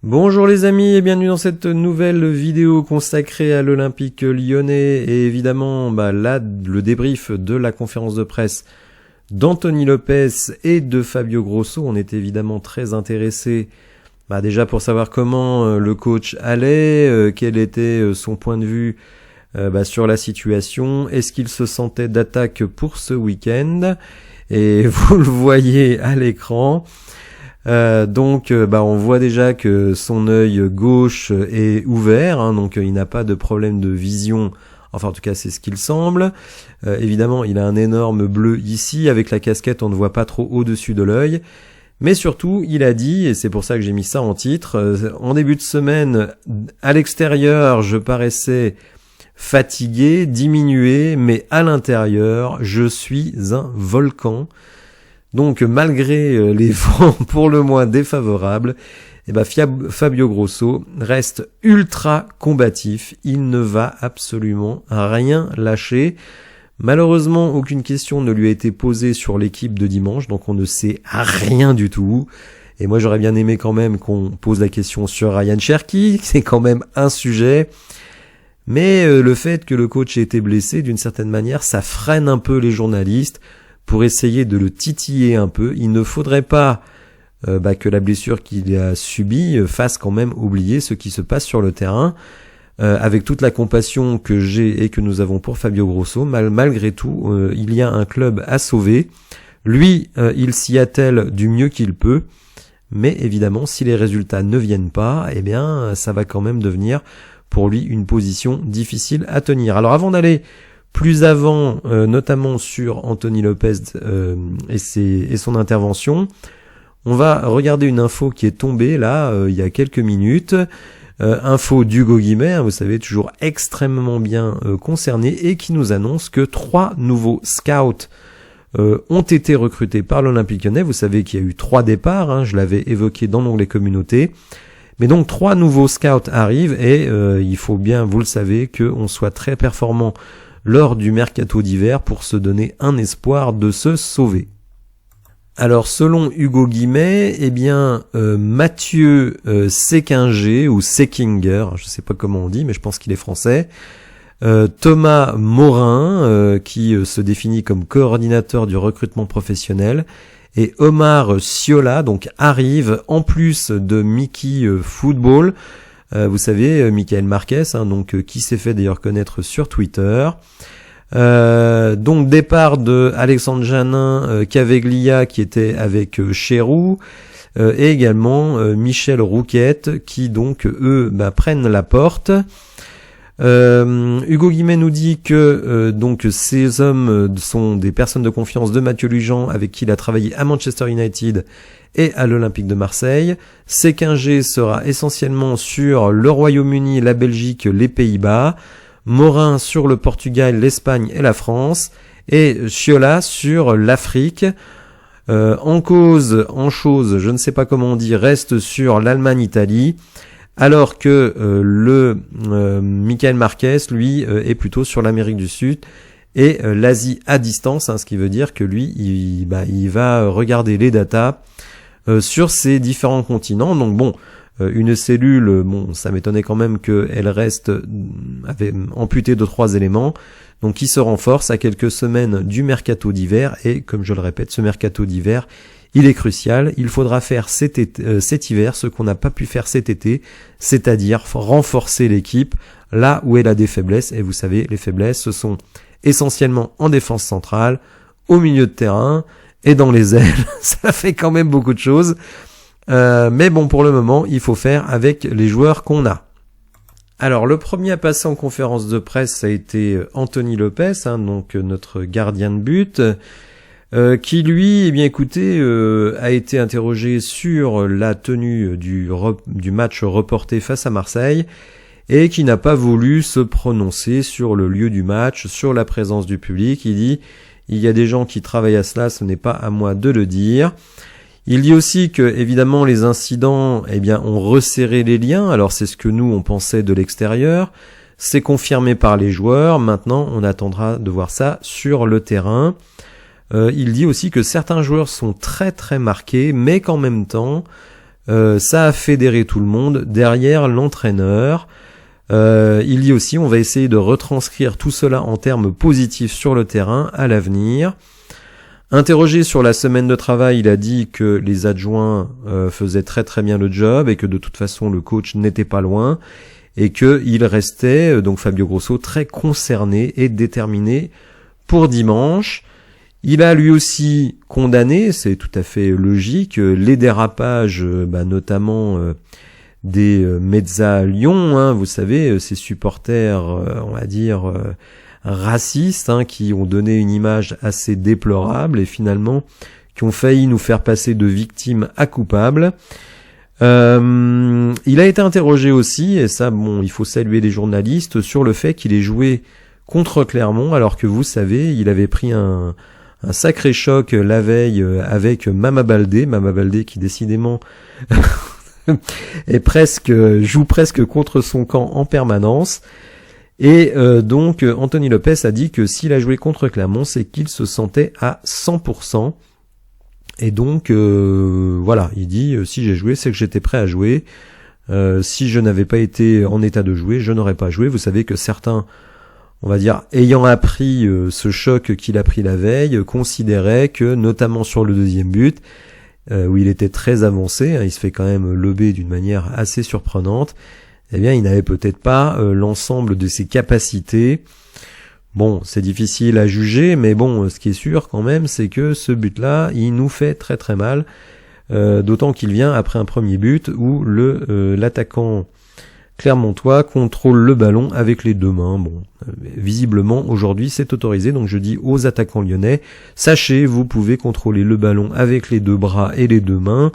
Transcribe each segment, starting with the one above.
Bonjour les amis et bienvenue dans cette nouvelle vidéo consacrée à l'Olympique lyonnais et évidemment là le débrief de la conférence de presse d'Anthony Lopez et de Fabio Grosso. On est évidemment très intéressés déjà pour savoir comment le coach allait, quel était son point de vue sur la situation, est-ce qu'il se sentait d'attaque pour ce week-end, et vous le voyez à l'écran. On voit déjà que son œil gauche est ouvert, donc il n'a pas de problème de vision, enfin en tout cas c'est ce qu'il semble. Évidemment il a un énorme bleu ici, avec la casquette on ne voit pas trop au-dessus de l'œil, mais surtout il a dit, et c'est pour ça que j'ai mis ça en titre, en début de semaine à l'extérieur je paraissais fatigué, diminué, mais à l'intérieur je suis un volcan. Donc malgré les vents pour le moins défavorables, Fabio Grosso reste ultra combatif, il ne va absolument rien lâcher. Malheureusement, aucune question ne lui a été posée sur l'équipe de dimanche, donc on ne sait rien du tout. Et moi j'aurais bien aimé quand même qu'on pose la question sur Ryan Cherki, c'est quand même un sujet. Mais le fait que le coach ait été blessé, d'une certaine manière, ça freine un peu les journalistes pour essayer de le titiller un peu. Il ne faudrait pas que la blessure qu'il a subie fasse quand même oublier ce qui se passe sur le terrain. Avec toute la compassion que j'ai et que nous avons pour Fabio Grosso, malgré tout, il y a un club à sauver. Lui, il s'y attelle du mieux qu'il peut. Mais évidemment, si les résultats ne viennent pas, ça va quand même devenir pour lui une position difficile à tenir. Alors avant d'aller plus avant, notamment sur Anthony Lopez et son intervention, on va regarder une info qui est tombée là il y a quelques minutes, info d'Hugo Guimet, vous savez, toujours extrêmement bien concerné, et qui nous annonce que 3 nouveaux scouts ont été recrutés par l'Olympique lyonnais. Vous savez qu'il y a eu 3 départs, je l'avais évoqué dans l'onglet communauté. Mais donc 3 nouveaux scouts arrivent et il faut bien, vous le savez, qu'on soit très performant lors du mercato d'hiver pour se donner un espoir de se sauver. Alors selon Hugo Guimet, Mathieu Sekinger ou Sekinger, je ne sais pas comment on dit, mais je pense qu'il est français, Thomas Morin, qui se définit comme coordinateur du recrutement professionnel, et Omar Siola donc arrive en plus de Mickey Football. Vous savez, Michael Marquez, qui s'est fait d'ailleurs connaître sur Twitter. Donc départ de Alexandre Janin, Caveglia qui était avec Cherou, et également Michel Rouquette qui donc eux prennent la porte. Hugo Guimet nous dit que ces hommes sont des personnes de confiance de Mathieu Lujan, avec qui il a travaillé à Manchester United et à l'Olympique de Marseille. Sekinger sera essentiellement sur le Royaume-Uni, la Belgique, les Pays-Bas. Morin sur le Portugal, l'Espagne et la France. Et Ciola sur l'Afrique. En chose, je ne sais pas comment on dit, reste sur l'Allemagne-Italie. Alors que Michael Marquez, lui, est plutôt sur l'Amérique du Sud et l'Asie à distance, ce qui veut dire que lui, il va regarder les datas sur ces différents continents. Donc une cellule, ça m'étonnait quand même qu'elle reste amputée de 3 éléments, donc qui se renforce à quelques semaines du mercato d'hiver. Et comme je le répète, ce mercato d'hiver, il est crucial. Il faudra faire cet hiver ce qu'on n'a pas pu faire cet été, c'est-à-dire renforcer l'équipe là où elle a des faiblesses. Et vous savez, les faiblesses, ce sont essentiellement en défense centrale, au milieu de terrain et dans les ailes. Ça fait quand même beaucoup de choses. Mais pour le moment, il faut faire avec les joueurs qu'on a. Alors, le premier à passer en conférence de presse, ça a été Anthony Lopez, notre gardien de but, qui lui, a été interrogé sur la tenue du match reporté face à Marseille, et qui n'a pas voulu se prononcer sur le lieu du match, sur la présence du public. Il dit, il y a des gens qui travaillent à cela, ce n'est pas à moi de le dire. Il dit aussi que, évidemment, les incidents, ont resserré les liens. Alors, c'est ce que nous, on pensait de l'extérieur. C'est confirmé par les joueurs. Maintenant, on attendra de voir ça sur le terrain. Il dit aussi que certains joueurs sont très très marqués, mais qu'en même temps, Ça a fédéré tout le monde derrière l'entraîneur. Il dit aussi, on va essayer de retranscrire tout cela en termes positifs sur le terrain à l'avenir. Interrogé sur la semaine de travail, il a dit que les adjoints faisaient très très bien le job et que de toute façon le coach n'était pas loin et qu'il restait, donc Fabio Grosso, très concerné et déterminé pour dimanche. Il a lui aussi condamné, c'est tout à fait logique, les dérapages, notamment des Mezza Lyon, hein, vous savez, ces supporters, on va dire, racistes, hein, qui ont donné une image assez déplorable et finalement qui ont failli nous faire passer de victimes à coupables. Il a été interrogé aussi, et ça, bon, il faut saluer les journalistes, sur le fait qu'il ait joué contre Clermont, alors que vous savez, il avait pris un sacré choc la veille avec Mama Baldé qui décidément joue presque contre son camp en permanence. Et donc Anthony Lopez a dit que s'il a joué contre Clermont, c'est qu'il se sentait à 100%. Et donc voilà, il dit si j'ai joué, c'est que j'étais prêt à jouer. Si je n'avais pas été en état de jouer, je n'aurais pas joué. Vous savez que certains, on va dire, ayant appris ce choc qu'il a pris la veille, considéraient que, notamment sur le deuxième but, où il était très avancé, hein, il se fait quand même lober d'une manière assez surprenante, eh bien, il n'avait peut-être pas l'ensemble de ses capacités. Bon, c'est difficile à juger, mais bon, ce qui est sûr quand même, c'est que ce but-là, il nous fait très très mal, d'autant qu'il vient après un premier but où l'attaquant clermontois contrôle le ballon avec les deux mains. Bon, visiblement aujourd'hui c'est autorisé, donc je dis aux attaquants lyonnais, sachez, vous pouvez contrôler le ballon avec les deux bras et les deux mains.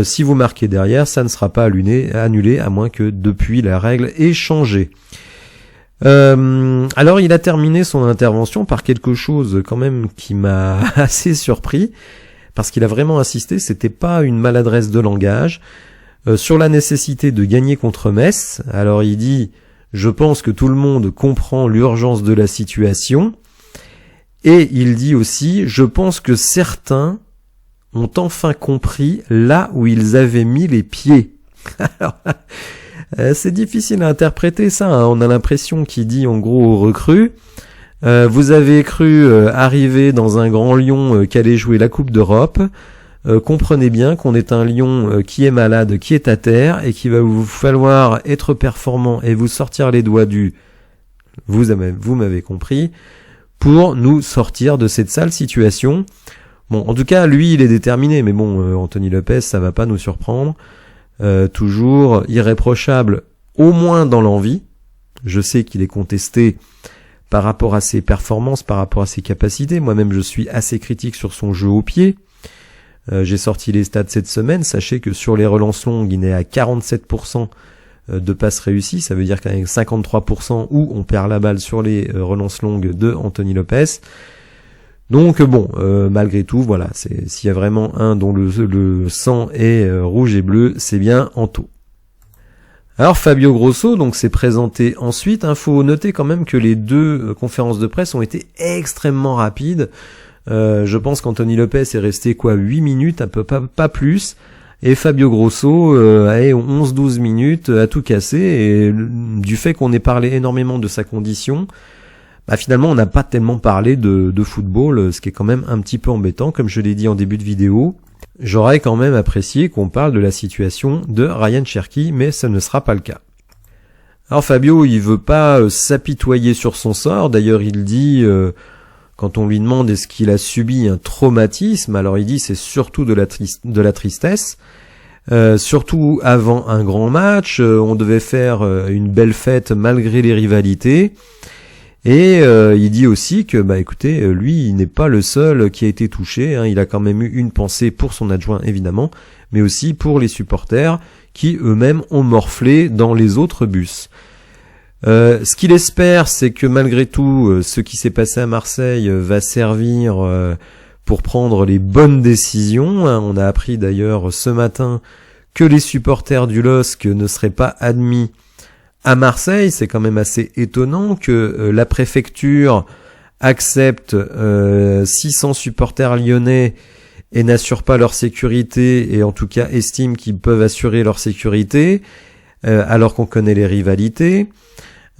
Si vous marquez derrière, ça ne sera pas annulé, à moins que depuis la règle ait changé. Alors il a terminé son intervention par quelque chose quand même qui m'a assez surpris, parce qu'il a vraiment insisté, c'était pas une maladresse de langage, sur la nécessité de gagner contre Metz. Alors il dit, je pense que tout le monde comprend l'urgence de la situation, et il dit aussi, je pense que certains ont enfin compris là où ils avaient mis les pieds. Alors, c'est difficile à interpréter ça, hein. On a l'impression qu'il dit en gros aux recrues, vous avez cru arriver dans un grand Lyon qui allait jouer la Coupe d'Europe, comprenez bien qu'on est un Lyon qui est malade, qui est à terre, et qu'il va vous falloir être performant et vous sortir les doigts du « vous m'avez compris » pour nous sortir de cette sale situation. Bon, en tout cas, lui, il est déterminé, mais bon, Anthony Lopez, ça va pas nous surprendre. Toujours irréprochable, au moins dans l'envie. Je sais qu'il est contesté par rapport à ses performances, par rapport à ses capacités. Moi-même, je suis assez critique sur son jeu au pied. J'ai sorti les stats cette semaine. Sachez que sur les relances longues, il est à 47% de passes réussies. Ça veut dire qu'avec 53% où on perd la balle sur les relances longues de Anthony Lopez. Donc bon, malgré tout, voilà, s'il y a vraiment un dont le sang est rouge et bleu, c'est bien Anto. Alors Fabio Grosso donc s'est présenté ensuite. Il faut noter quand même que les deux conférences de presse ont été extrêmement rapides. Je pense qu'Anthony Lopez est resté 8 minutes, pas plus. Et Fabio Grosso a 11-12 minutes à tout casser. Et du fait qu'on ait parlé énormément de sa condition, finalement on n'a pas tellement parlé de football, ce qui est quand même un petit peu embêtant. Comme je l'ai dit en début de vidéo, j'aurais quand même apprécié qu'on parle de la situation de Ryan Cherki, mais ça ne sera pas le cas. Alors Fabio, il veut pas s'apitoyer sur son sort. D'ailleurs il dit, quand on lui demande est-ce qu'il a subi un traumatisme, alors il dit c'est surtout de la tristesse. Surtout avant un grand match, on devait faire une belle fête malgré les rivalités. Et il dit aussi que, écoutez, lui, il n'est pas le seul qui a été touché, hein. Il a quand même eu une pensée pour son adjoint, évidemment, mais aussi pour les supporters qui eux-mêmes ont morflé dans les autres bus. Ce qu'il espère, c'est que malgré tout, ce qui s'est passé à Marseille va servir pour prendre les bonnes décisions, hein. On a appris d'ailleurs ce matin que les supporters du LOSC ne seraient pas admis à Marseille. C'est quand même assez étonnant que la préfecture accepte 600 supporters lyonnais et n'assurent pas leur sécurité, et en tout cas estiment qu'ils peuvent assurer leur sécurité, alors qu'on connaît les rivalités.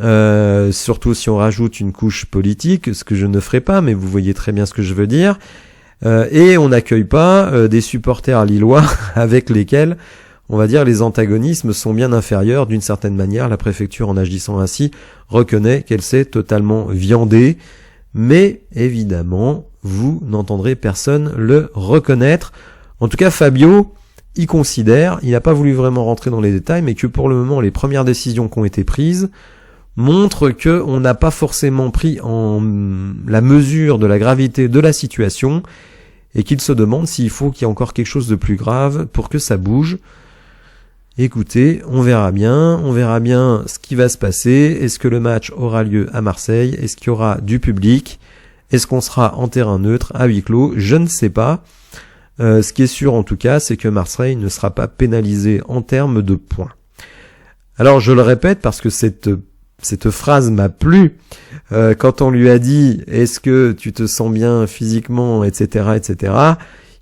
Surtout si on rajoute une couche politique, ce que je ne ferai pas, mais vous voyez très bien ce que je veux dire. Et on n'accueille pas des supporters lillois avec lesquels, on va dire, les antagonismes sont bien inférieurs. D'une certaine manière, la préfecture, en agissant ainsi, reconnaît qu'elle s'est totalement viandée. Mais évidemment, vous n'entendrez personne le reconnaître. En tout cas, Fabio, il considère, il n'a pas voulu vraiment rentrer dans les détails, mais que pour le moment, les premières décisions qui ont été prises montrent que on n'a pas forcément pris en la mesure de la gravité de la situation et qu'il se demande s'il faut qu'il y ait encore quelque chose de plus grave pour que ça bouge. Écoutez, on verra bien ce qui va se passer. Est-ce que le match aura lieu à Marseille? Est-ce qu'il y aura du public? Est-ce qu'on sera en terrain neutre, à huis clos? Je ne sais pas. Ce qui est sûr en tout cas, c'est que Marseille ne sera pas pénalisé en termes de points. Alors je le répète parce que cette phrase m'a plu quand on lui a dit « Est-ce que tu te sens bien physiquement, etc. etc. »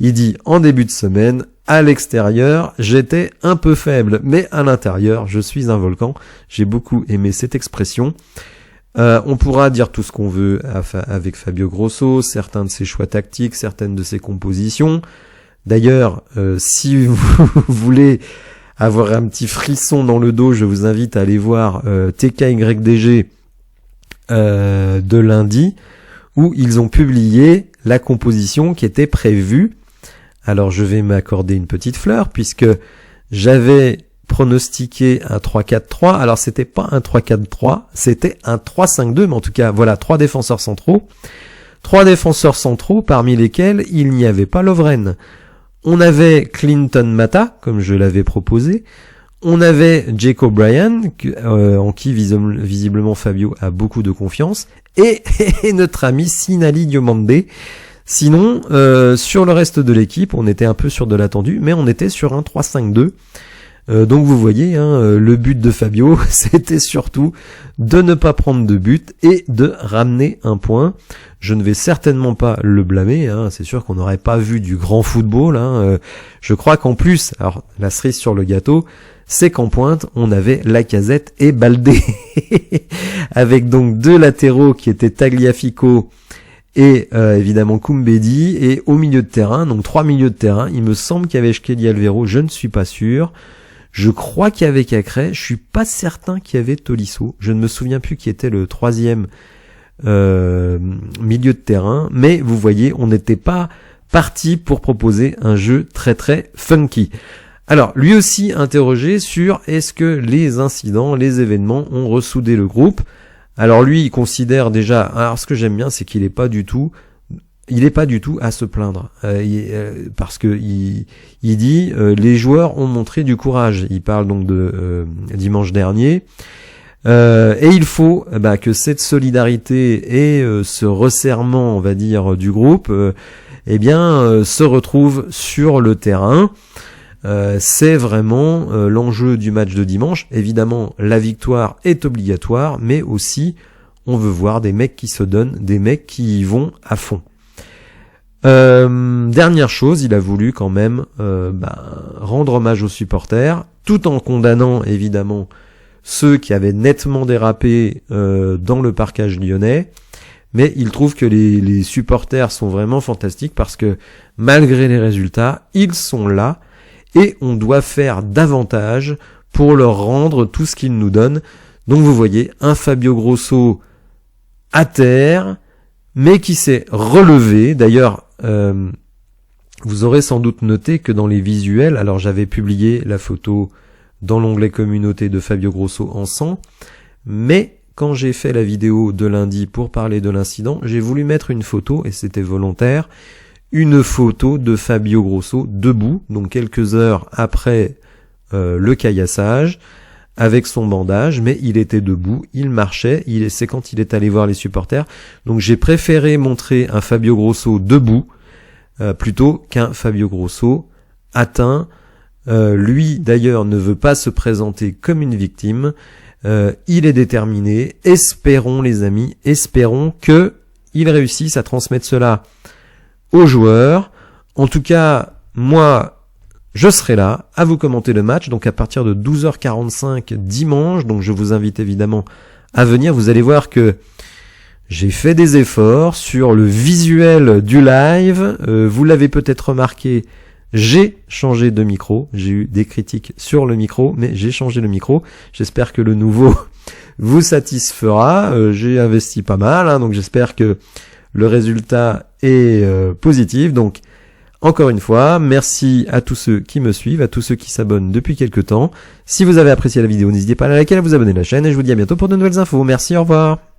Il dit « En début de semaine, à l'extérieur, j'étais un peu faible, mais à l'intérieur, je suis un volcan. » J'ai beaucoup aimé cette expression. On pourra dire tout ce qu'on veut avec Fabio Grosso, certains de ses choix tactiques, certaines de ses compositions. D'ailleurs, si vous voulez avoir un petit frisson dans le dos, je vous invite à aller voir TKYDG de lundi, où ils ont publié la composition qui était prévue. Alors je vais m'accorder une petite fleur, puisque j'avais pronostiqué un 3-4-3. Alors c'était pas un 3-4-3, c'était un 3-5-2, mais en tout cas voilà, 3 défenseurs centraux. 3 défenseurs centraux parmi lesquels il n'y avait pas Lovren. On avait Clinton Mata, comme je l'avais proposé. On avait Jake O'Brien, en qui visiblement Fabio a beaucoup de confiance. Et notre ami Sinali Diomandé. Sinon, sur le reste de l'équipe, on était un peu sur de l'attendu, mais on était sur un 3-5-2. Donc vous voyez, le but de Fabio, c'était surtout de ne pas prendre de but et de ramener un point. Je ne vais certainement pas le blâmer, c'est sûr qu'on n'aurait pas vu du grand football. Je crois qu'en plus, alors la cerise sur le gâteau, c'est qu'en pointe, on avait Lacazette et Baldé, avec donc 2 latéraux qui étaient Tagliafico et évidemment Koumbedi, et au milieu de terrain, donc 3 milieux de terrain, il me semble qu'il y avait Shkeli Alvero, je ne suis pas sûr. Je crois qu'il y avait Cacré, je suis pas certain qu'il y avait Tolisso, je ne me souviens plus qui était le 3e milieu de terrain, mais vous voyez, on n'était pas parti pour proposer un jeu très très funky. Alors, lui aussi interrogé sur est-ce que les incidents, les événements ont ressoudé le groupe. Alors lui, il considère déjà, alors ce que j'aime bien, c'est qu'il est pas du tout à se plaindre, parce que il dit les joueurs ont montré du courage. Il parle donc de dimanche dernier, et il faut que cette solidarité et ce resserrement, on va dire, du groupe, se retrouvent sur le terrain. C'est vraiment l'enjeu du match de dimanche. Évidemment, la victoire est obligatoire, mais aussi on veut voir des mecs qui se donnent, des mecs qui y vont à fond. Dernière chose, il a voulu quand même rendre hommage aux supporters, tout en condamnant évidemment ceux qui avaient nettement dérapé dans le parkage lyonnais. Mais il trouve que les supporters sont vraiment fantastiques parce que malgré les résultats, ils sont là et on doit faire davantage pour leur rendre tout ce qu'ils nous donnent. Donc vous voyez, un Fabio Grosso à terre, mais qui s'est relevé. D'ailleurs, vous aurez sans doute noté que dans les visuels, alors j'avais publié la photo dans l'onglet communauté de Fabio Grosso en sang, mais quand j'ai fait la vidéo de lundi pour parler de l'incident, j'ai voulu mettre une photo, et c'était volontaire, une photo de Fabio Grosso debout, donc quelques heures après le caillassage, avec son bandage, mais il était debout, il marchait, c'est quand il est allé voir les supporters. Donc j'ai préféré montrer un Fabio Grosso debout, plutôt qu'un Fabio Grosso atteint. Lui d'ailleurs ne veut pas se présenter comme une victime, il est déterminé. Espérons les amis, espérons que il réussisse à transmettre cela aux joueurs, En tout cas, moi, je serai là à vous commenter le match, donc à partir de 12h45 dimanche. Donc je vous invite évidemment à venir. Vous allez voir que j'ai fait des efforts sur le visuel du live. Vous l'avez peut-être remarqué, j'ai changé de micro. J'ai eu des critiques sur le micro, mais j'ai changé le micro. J'espère que le nouveau vous satisfera. J'ai investi pas mal, hein, donc j'espère que le résultat est positif. Donc, encore une fois, merci à tous ceux qui me suivent, à tous ceux qui s'abonnent depuis quelques temps. Si vous avez apprécié la vidéo, n'hésitez pas à la liker, à vous abonner à la chaîne, et je vous dis à bientôt pour de nouvelles infos. Merci, au revoir.